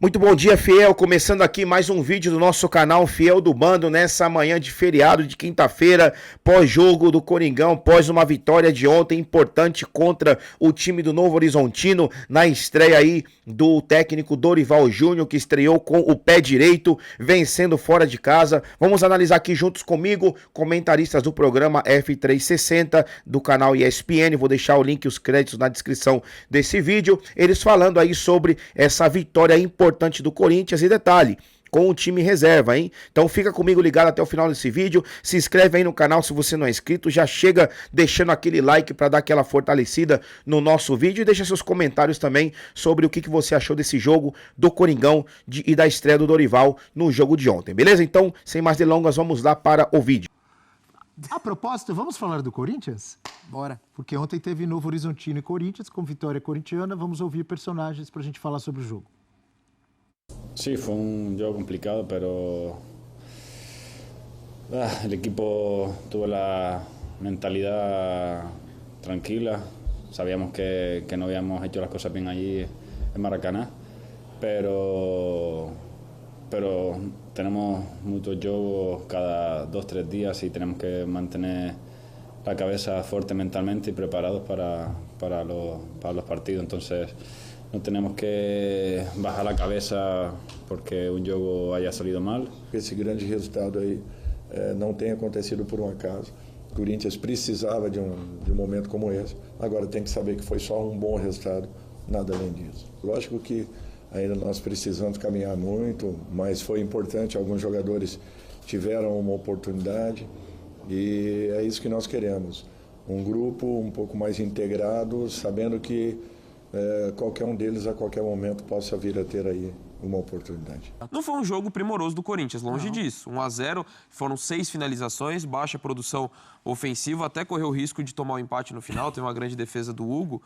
Muito bom dia, fiel. Começando aqui mais um vídeo do nosso canal Fiel do Bando nessa manhã de feriado de quinta-feira, pós-jogo do Coringão, pós uma vitória de ontem importante contra o time do Novo Horizontino na estreia aí do técnico Dorival Júnior, que estreou com o pé direito, vencendo fora de casa. Vamos analisar aqui juntos comigo, comentaristas do programa F360 do canal ESPN. Vou deixar o link e os créditos na descrição desse vídeo. Eles falando aí sobre essa vitória importante do Corinthians e detalhe, com o time reserva, hein? Então fica comigo ligado até o final desse vídeo, se inscreve aí no canal se você não é inscrito, já chega deixando aquele like para dar aquela fortalecida no nosso vídeo e deixa seus comentários também sobre o que você achou desse jogo do Coringão e da estreia do Dorival no jogo de ontem, beleza? Então, sem mais delongas, vamos lá para o vídeo. A propósito, vamos falar do Corinthians? Bora. Porque ontem teve Novo Horizontino e Corinthians com vitória corintiana, vamos ouvir personagens para a gente falar sobre o jogo. Sí, fue un juego complicado, pero el equipo tuvo la mentalidad tranquila. Sabíamos que no habíamos hecho las cosas bien allí en Maracaná, pero tenemos muchos juegos cada 2-3 días y tenemos que mantener la cabeza fuerte mentalmente y preparados para los partidos. Entonces no tenemos que bajar la cabeza porque um jogo haya salido mal. Esse grande resultado aí não tem acontecido por um acaso. O Corinthians precisava de um momento como esse. Agora tem que saber que foi só um bom resultado, nada além disso. Lógico que ainda nós precisamos caminhar muito, mas foi importante. Alguns jogadores tiveram uma oportunidade e é isso que nós queremos. Um grupo um pouco mais integrado, sabendo que qualquer um deles a qualquer momento possa vir a ter aí uma oportunidade. Não foi um jogo primoroso do Corinthians, longe disso. 1-0, foram 6 finalizações, baixa produção ofensiva, até correu o risco de tomar o empate no final, teve uma grande defesa do Hugo.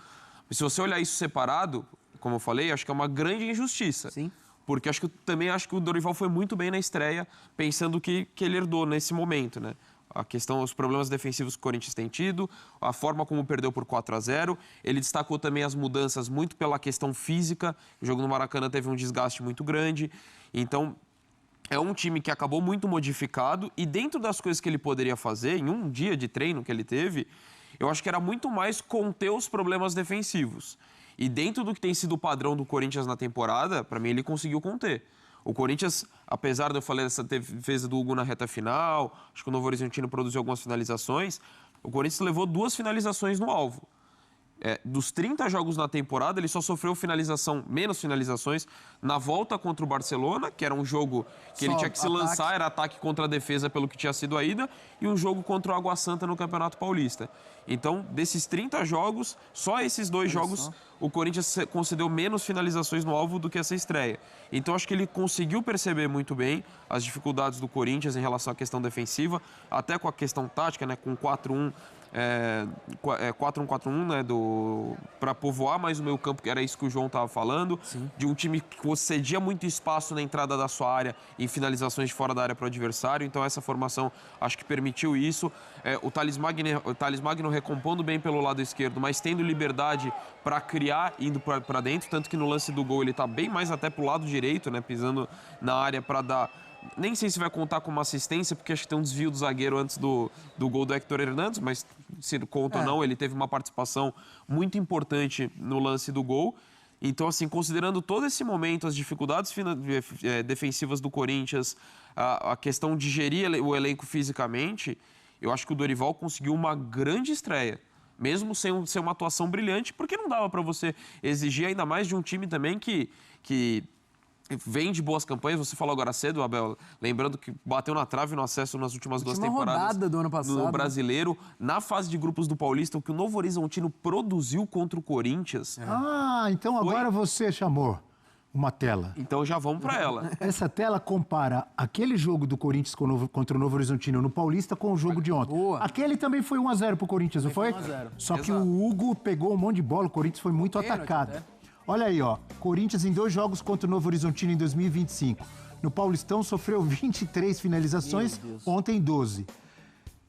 Mas se você olhar isso separado, como eu falei, acho que é uma grande injustiça. Sim. Porque também acho que o Dorival foi muito bem na estreia, pensando que ele herdou nesse momento, né? A questão, os problemas defensivos que o Corinthians tem tido, a forma como perdeu por 4-0. Ele destacou também as mudanças muito pela questão física. O jogo no Maracanã teve um desgaste muito grande. Então, é um time que acabou muito modificado e dentro das coisas que ele poderia fazer, em um dia de treino que ele teve, eu acho que era muito mais conter os problemas defensivos. E dentro do que tem sido o padrão do Corinthians na temporada, para mim ele conseguiu conter. O Corinthians, apesar de eu falar dessa defesa do Hugo na reta final, acho que o Novo Horizontino produziu algumas finalizações, o Corinthians levou 2 finalizações no alvo. Dos 30 jogos na temporada, ele só sofreu menos finalizações na volta contra o Barcelona, que era um jogo que ele tinha que se lançar, era ataque contra a defesa pelo que tinha sido a ida, e um jogo contra o Água Santa no Campeonato Paulista. Então, desses 30 jogos, só esses 2 jogos, o Corinthians concedeu menos finalizações no alvo do que essa estreia. Então, acho que ele conseguiu perceber muito bem as dificuldades do Corinthians em relação à questão defensiva, até com a questão tática, né, com 4-1, 4-1-4-1, né, para povoar mais o meio campo, que era isso que o João estava falando. Sim. De um time que cedia muito espaço na entrada da sua área em finalizações de fora da área para o adversário. Então essa formação acho que permitiu isso. O Thales Magno recompondo bem pelo lado esquerdo, mas tendo liberdade para criar, indo para dentro, tanto que no lance do gol ele está bem mais até para o lado direito, né, pisando na área para dar... Nem sei se vai contar como assistência, porque acho que tem um desvio do zagueiro antes do gol do Héctor Hernandes, mas se conta ou não, ele teve uma participação muito importante no lance do gol. Então, assim, considerando todo esse momento, as dificuldades defensivas do Corinthians, a questão de gerir o elenco fisicamente, eu acho que o Dorival conseguiu uma grande estreia. Mesmo sem ser uma atuação brilhante, porque não dava para você exigir ainda mais de um time também que vem de boas campanhas. Você falou agora cedo, Abel, lembrando que bateu na trave no acesso nas últimas 2 temporadas rodada do ano passado, no Brasileiro, na fase de grupos do Paulista, o que o Novo Horizontino produziu contra o Corinthians. Então agora você chamou uma tela. Então já vamos para ela. Essa tela compara aquele jogo do Corinthians contra o Novo Horizontino no Paulista com o jogo de ontem. Boa. Aquele também foi 1-0 pro Corinthians, não foi? 1-0. Só que o Hugo pegou um monte de bola, o Corinthians foi muito atacado. Olha aí, ó, Corinthians em 2 jogos contra o Novo Horizontino em 2025. No Paulistão sofreu 23 finalizações, ontem 12.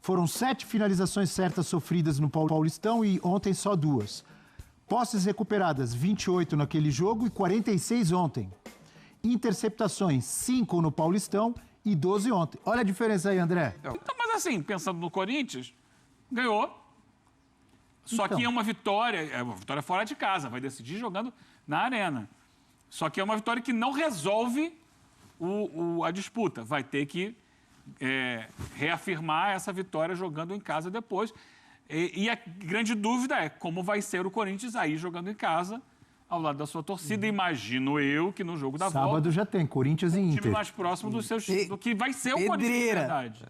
Foram 7 finalizações certas sofridas no Paulistão e ontem só 2. Posses recuperadas, 28 naquele jogo e 46 ontem. interceptações, 5 no Paulistão e 12 ontem. Olha a diferença aí, André. Então, mas assim, pensando no Corinthians, ganhou. Só Então. que é uma vitória fora de casa, vai decidir jogando na arena. Só que é uma vitória que não resolve a disputa. Vai ter que reafirmar essa vitória jogando em casa depois. E a grande dúvida é como vai ser o Corinthians aí jogando em casa, ao lado da sua torcida. Imagino eu que no jogo da volta... Sábado já tem, Corinthians e time Inter. mais próximo do que vai ser o Corinthians de verdade.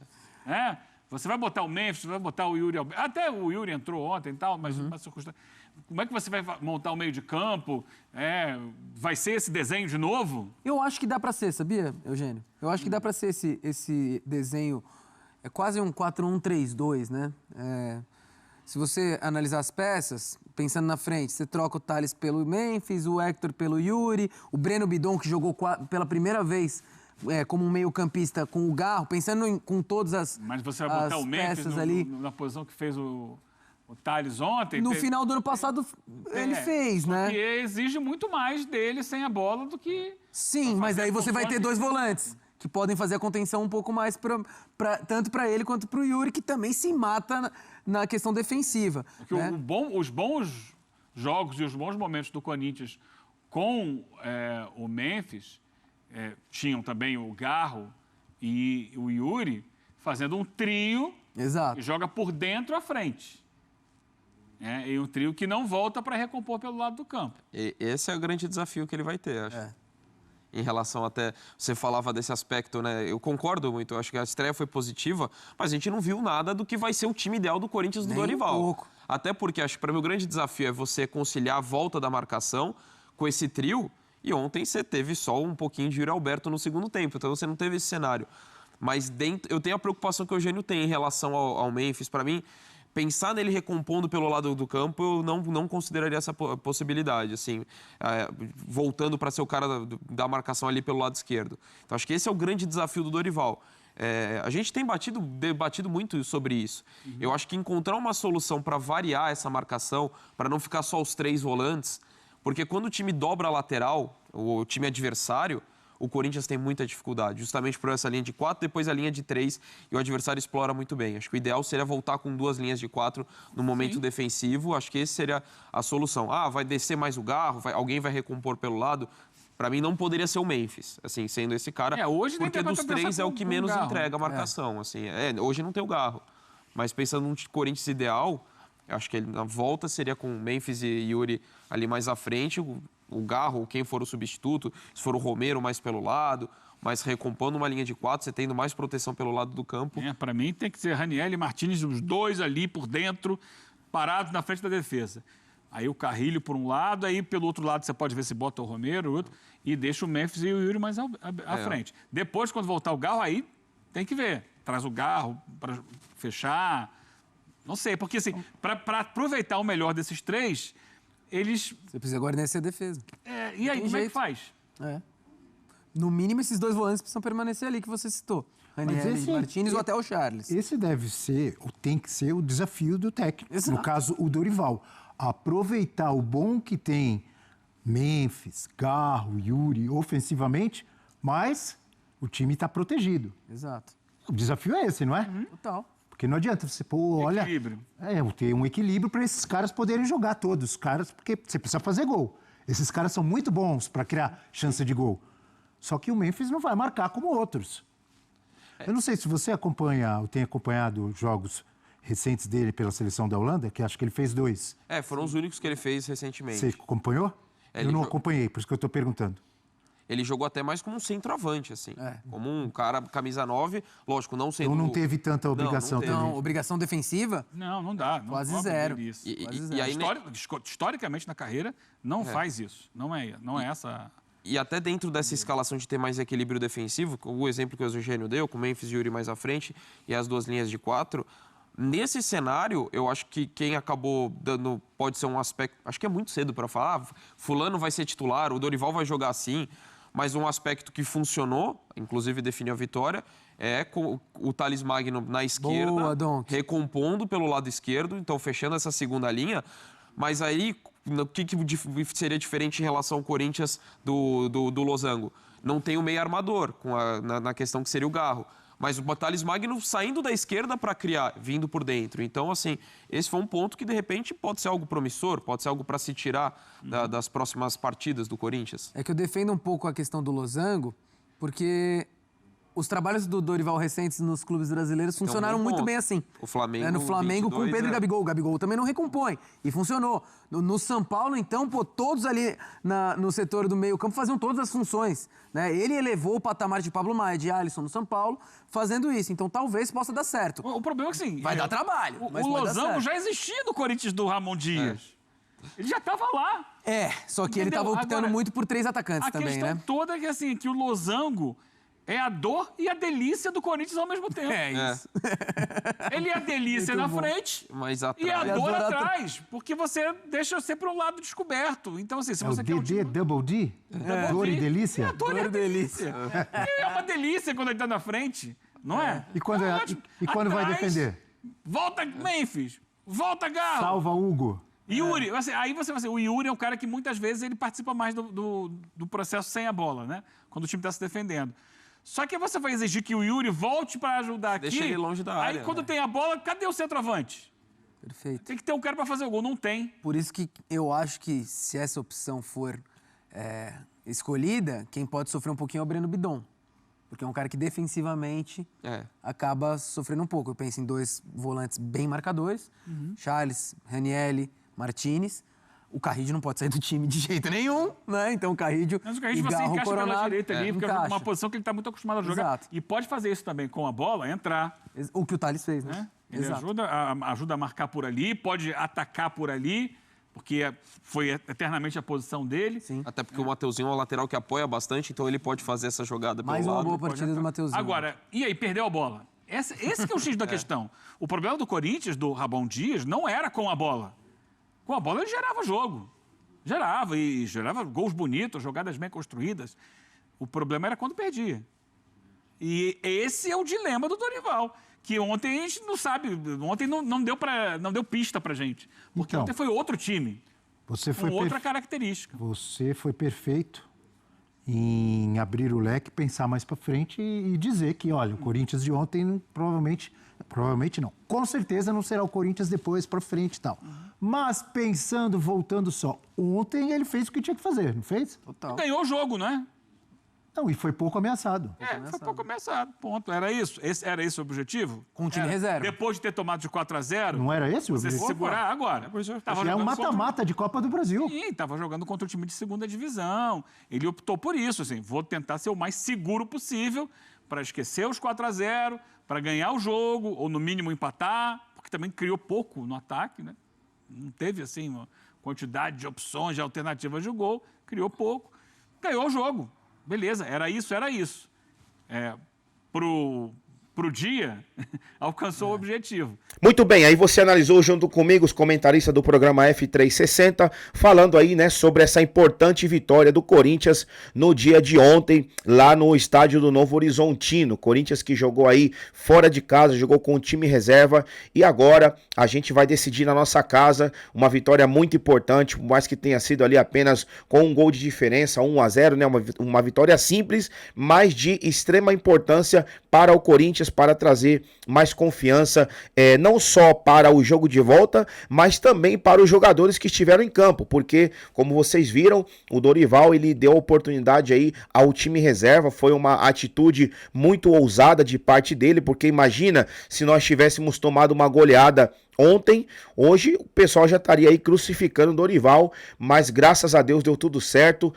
Você vai botar o Memphis, você vai botar o Yuri Alberto. Até o Yuri entrou ontem e tal, mas uma circunstância. Como é que você vai montar o meio de campo? Vai ser esse desenho de novo? Eu acho que dá pra ser, sabia, Eugênio? Eu acho que dá pra ser esse desenho. É quase um 4-1-3-2, né? Se você analisar as peças, pensando na frente, você troca o Thales pelo Memphis, o Hector pelo Yuri, o Breno Bidon, que jogou pela primeira vez como um meio-campista com o Garro, pensando com todas as Mas você vai botar o Memphis ali. Na posição que fez o Thales ontem? No final do ano passado, ele fez, né? Que exige muito mais dele sem a bola do que... Sim, mas aí você vai ter 2 volantes que podem fazer a contenção um pouco mais tanto para ele quanto para o Yuri, que também se mata na questão defensiva. Porque né? os bons jogos e os bons momentos do Corinthians com o Memphis tinham também o Garro e o Yuri fazendo um trio Exato. que joga por dentro à frente. E um trio que não volta para recompor pelo lado do campo. E esse é o grande desafio que ele vai ter, acho. Em relação até... Você falava desse aspecto, né? Eu concordo muito. Eu acho que a estreia foi positiva, mas a gente não viu nada do que vai ser o time ideal do Corinthians do Dorival. Um pouco. Até porque, acho que para mim o grande desafio é você conciliar a volta da marcação com esse trio. E ontem você teve só um pouquinho de Yuri Alberto no segundo tempo. Então você não teve esse cenário. Mas eu tenho a preocupação que o Eugênio tem em relação ao Memphis. Para mim, pensar nele recompondo pelo lado do campo, eu não consideraria essa possibilidade, assim, voltando para ser o cara da marcação ali pelo lado esquerdo. Então, acho que esse é o grande desafio do Dorival. A gente tem debatido muito sobre isso. Eu acho que encontrar uma solução para variar essa marcação, para não ficar só os 3 volantes, porque quando o time dobra a lateral, o time adversário, o Corinthians tem muita dificuldade, justamente por essa linha de 4, depois a linha de 3, e o adversário explora muito bem. Acho que o ideal seria voltar com 2 linhas de 4 no momento defensivo. Acho que esse seria a solução. Vai descer mais o Garro, alguém vai recompor pelo lado. Para mim, não poderia ser o Memphis, assim, sendo esse cara, hoje porque dos 3 é o que menos entrega a marcação. Assim, hoje não tem o Garro. Mas pensando num Corinthians ideal, acho que na volta seria com Memphis e Yuri ali mais à frente, o Garro, quem for o substituto, se for o Romero mais pelo lado, mas recompondo uma linha de 4, você tendo mais proteção pelo lado do campo. Para mim tem que ser Raniel e Martínez, os 2 ali por dentro, parados na frente da defesa. Aí o Carrilho por um lado, aí pelo outro lado você pode ver se bota o Romero, o outro, e deixa o Memphis e o Yuri mais à frente. Depois, quando voltar o Garro, aí tem que ver. Traz o Garro para fechar. Não sei, porque assim, para aproveitar o melhor desses 3... Você precisa guarnecer a defesa. E aí, como é que faz? No mínimo, esses 2 volantes precisam permanecer ali que você citou. Raniel e Martínez ou até o Charles. Esse deve ser, ou tem que ser, o desafio do técnico. Exato. No caso, o Dorival. Aproveitar o bom que tem Memphis, Garro, Yuri, ofensivamente, mas o time está protegido. Exato. O desafio é esse, não é? Total. Porque não adianta você, olha... Equilíbrio. Ter um equilíbrio para esses caras poderem jogar todos. Os caras, porque você precisa fazer gol. Esses caras são muito bons para criar chance de gol. Só que o Memphis não vai marcar como outros. Eu não sei se você acompanha, ou tem acompanhado jogos recentes dele pela seleção da Holanda, que acho que ele fez 2. Foram os únicos que ele fez recentemente. Você acompanhou? Eu não acompanhei, por isso que eu estou perguntando. Ele jogou até mais como um centroavante, assim. Como um cara, camisa 9, lógico, não sendo... Ou não teve tanta obrigação teve. também? Não, obrigação defensiva? Não dá. Não Quase cobra zero. dele isso. E aí, Historicamente, na carreira, não faz isso. Não é essa... E até dentro dessa escalação de ter mais equilíbrio defensivo, o exemplo que o Eugênio deu, com o Memphis e Yuri mais à frente e as 2 linhas de 4, nesse cenário, eu acho que quem acabou dando... Pode ser um aspecto... Acho que é muito cedo para falar. Fulano vai ser titular, o Dorival vai jogar assim... Mas um aspecto que funcionou, inclusive definiu a vitória, é com o Thales Magno na esquerda, recompondo pelo lado esquerdo, então fechando essa segunda linha. Mas aí, o que seria diferente em relação ao Corinthians do Losango? não tem o meio armador na questão que seria o Garro. Mas o Thales Magno saindo da esquerda para criar, vindo por dentro. Então, assim, esse foi um ponto que, de repente, pode ser algo promissor, pode ser algo para se tirar das próximas partidas do Corinthians. É que eu defendo um pouco a questão do losango, porque os trabalhos do Dorival recentes nos clubes brasileiros funcionaram muito bem assim. O Flamengo, no Flamengo 22, com o Pedro e Gabigol. O Gabigol também não recompõe. E funcionou. No São Paulo, então, pô, todos ali no setor do meio campo faziam todas as funções. Né? Ele elevou o patamar de Pablo Maia, de Alisson no São Paulo, fazendo isso. Então, talvez possa dar certo. O problema é que, assim... Vai dar trabalho, mas o vai dar losango certo. já existia no Corinthians do Ramon Dias. Ele já estava lá. Só que ele Entendeu? estava optando Agora, muito por 3 atacantes a também, questão né? toda é que, assim, que o losango é a dor e a delícia do Corinthians ao mesmo tempo. Isso. Ele é a delícia na frente Mas e a atrás. dor atrás, porque você deixa sempre um lado descoberto. Então, assim, se É o você quer um DD, time... Double D? Dor e delícia? É a dor e a delícia. É uma delícia quando ele tá na frente, não é? E quando, ótimo. e quando vai Atrás, defender? Volta Memphis, volta Garro. Salva Hugo. Yuri, aí você vai dizer, o Yuri é um cara que muitas vezes ele participa mais do processo sem a bola, né? Quando o time está se defendendo. Só que você vai exigir que o Yuri volte para ajudar aqui. Deixa ele longe da área. Aí quando tem a bola, cadê o centroavante? Perfeito. Tem que ter um cara para fazer o gol, não tem. Por isso que eu acho que se essa opção for escolhida, quem pode sofrer um pouquinho é o Breno Bidon. Porque é um cara que defensivamente acaba sofrendo um pouco. Eu penso em 2 volantes bem marcadores, Charles, Ranieri, Martinez. O Carrillo não pode sair do time de jeito nenhum, né? Então o Carrillo Mas o e Carrillo você Garro, encaixa pela Coronado, direita ali, porque é uma encaixa. posição que ele está muito acostumado a jogar. Exato. E pode fazer isso também com a bola, entrar. O que o Thales fez, né? Né? Ele Exato. ajuda a marcar por ali, pode atacar por ali, porque foi eternamente a posição dele. Sim. Até porque o Mateuzinho é um lateral que apoia bastante, então ele pode fazer essa jogada pelo Mais uma lado. boa partida do Mateuzinho. Agora, e aí, perdeu a bola? Esse que é o X da questão. O problema do Corinthians, do Ramon Dias, não era com a bola. Com a bola ele gerava jogo. Gerava gols bonitos, jogadas bem construídas. O problema era quando perdia. E esse é o dilema do Dorival, que ontem a gente não sabe, ontem não deu pista pra gente. Porque Então, ontem foi outro time, Você foi, com outra característica. você foi perfeito em abrir o leque, pensar mais para frente e dizer que, olha, o Corinthians de ontem provavelmente não, com certeza não será o Corinthians depois para frente e tal. Mas pensando, voltando só, ontem ele fez o que tinha que fazer, não fez? Total. Ganhou o jogo, né? Não, e foi pouco ameaçado. Foi pouco ameaçado, ponto. Era isso? Era esse o objetivo? Com o time reserva. Depois de ter tomado de 4-0, Não era esse o você se objetivo? segurar agora. Tava É um jogando mata-mata de Copa do Brasil. Sim, estava jogando contra o time de segunda divisão. Ele optou por isso, assim, vou tentar ser o mais seguro possível para esquecer os 4-0, para ganhar o jogo, ou no mínimo empatar, porque também criou pouco no ataque, né? Não teve, assim, uma quantidade de opções, de alternativas de gol, criou pouco, ganhou o jogo. Beleza, era isso. Pro dia, alcançou o objetivo. Muito bem, aí você analisou junto comigo os comentaristas do programa F360, falando aí, né, sobre essa importante vitória do Corinthians no dia de ontem, lá no estádio do Novo Horizontino. Corinthians que jogou aí fora de casa, jogou com o time reserva, e agora a gente vai decidir na nossa casa uma vitória muito importante, por mais que tenha sido ali apenas com um gol de diferença, 1-0, né, uma vitória simples, mas de extrema importância para o Corinthians, para trazer mais confiança, não só para o jogo de volta, mas também para os jogadores que estiveram em campo, porque, como vocês viram, o Dorival, ele deu oportunidade aí ao time reserva, foi uma atitude muito ousada de parte dele, porque imagina se nós tivéssemos tomado uma goleada ontem, hoje o pessoal já estaria aí crucificando o Dorival, mas graças a Deus deu tudo certo,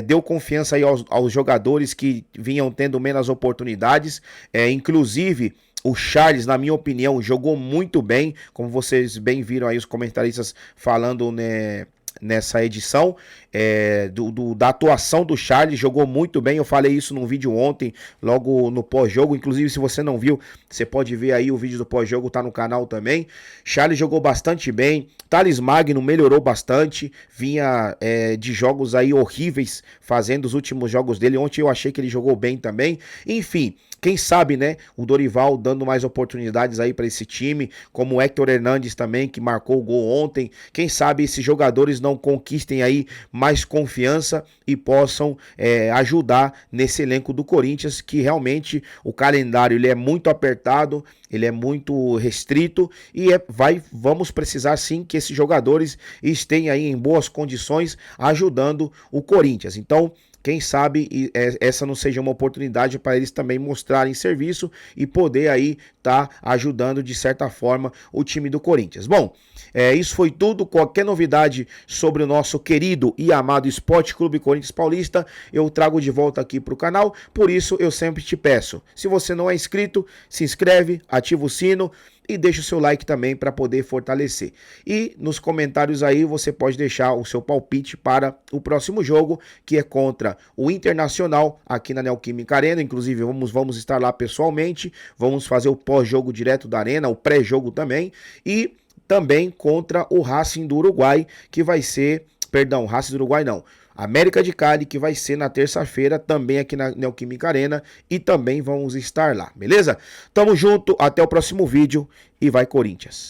deu confiança aí aos jogadores que vinham tendo menos oportunidades, inclusive o Charles, na minha opinião, jogou muito bem, como vocês bem viram aí os comentaristas falando, né, nessa edição, da atuação do Charles, jogou muito bem. Eu falei isso num vídeo ontem, logo no pós-jogo, inclusive se você não viu, você pode ver aí o vídeo do pós-jogo, tá no canal também. Charles jogou bastante bem, Thales Magno melhorou bastante, vinha de jogos aí horríveis, fazendo os últimos jogos dele. Ontem eu achei que ele jogou bem também. Enfim, quem sabe, né, o Dorival dando mais oportunidades aí para esse time, como o Héctor Hernandes também, que marcou o gol ontem. Quem sabe esses jogadores não conquistem aí mais confiança e possam ajudar nesse elenco do Corinthians, que realmente o calendário ele é muito apertado, ele é muito restrito e vamos precisar sim que esses jogadores estejam aí em boas condições ajudando o Corinthians. Então, quem sabe essa não seja uma oportunidade para eles também mostrarem serviço e poder aí tá ajudando de certa forma o time do Corinthians. Bom, isso foi tudo. Qualquer novidade sobre o nosso querido e amado Esporte Clube Corinthians Paulista, eu trago de volta aqui para o canal. Por isso eu sempre te peço, se você não é inscrito, se inscreve, ativa o sino e deixa o seu like também para poder fortalecer. E nos comentários aí você pode deixar o seu palpite para o próximo jogo, que é contra o Internacional aqui na Neoquímica Arena. Inclusive vamos estar lá pessoalmente, vamos fazer o pós-jogo direto da Arena, o pré-jogo também, e também contra o Racing do Uruguai, que vai ser, perdão, Racing do Uruguai não, América de Cali, que vai ser na terça-feira, também aqui na Neoquímica Arena, e também vamos estar lá, beleza? Tamo junto, até o próximo vídeo e vai Corinthians!